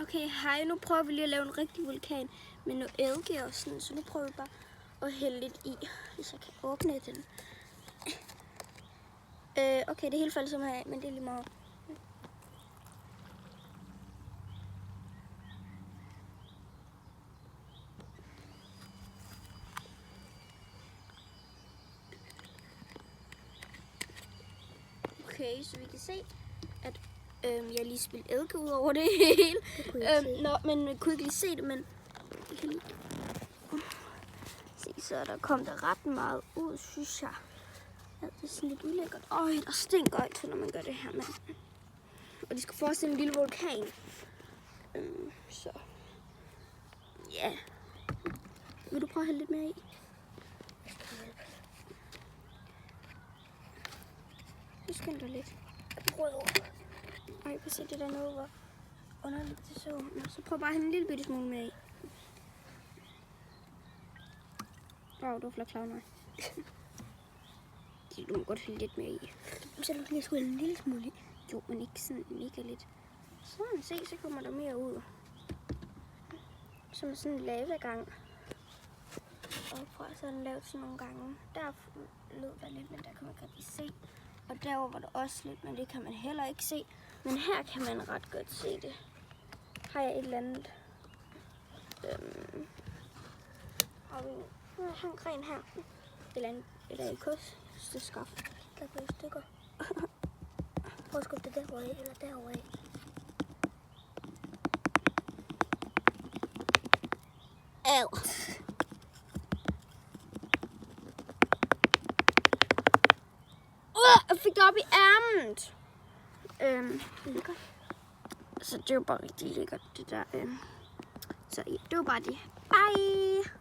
Okay, hej. Nu prøver vi lige at lave en rigtig vulkan med noget eddike og sådan. Så nu prøver vi bare at hælde lidt i, hvis jeg kan åbne den. Okay, det hele faldt som her, men det er lige meget. Okay, så vi kan se, at jeg lige spillet eddike ud over det hele. Men jeg kunne ikke lige se det, men jeg kan lige se, så der kom der ret meget ud, synes jeg. Ja, det er sådan lidt ulækkert. Der stinker altid, når man gør det her, mand. Og det skal forestille en lille vulkan. Så ja. Vil du prøve at hælde lidt mere i? Nu skynd dig lidt. Ej, prøv at se det der noget, hvor underligt det så. Nå, så prøv bare at hælde en lille bitte smule mere i. Wow, du får klar, nej. Du må godt hælde lidt mere i. Så du lige skulle hælde en lille smule i? Jo, men ikke sådan mega lidt. Sådan, se, så kommer der mere ud. Som sådan en lavagang. Og prøv at sådan lave sådan nogle gange. Der lød der lidt, men der kan man ikke rigtig se. Og derovre var der også lidt, men det kan man heller ikke se. Men her kan man ret godt se det. Har jeg et eller andet? Jeg har en gren her. Eller en kosteskaft. Der går i stykker. Prøv at skubbe det derovre af, eller derovre af. Au. Jeg fik det op i ærmet. Lækkert. Så det var bare rigtig lækkert, det der. Så ja, det var bare det. Bye!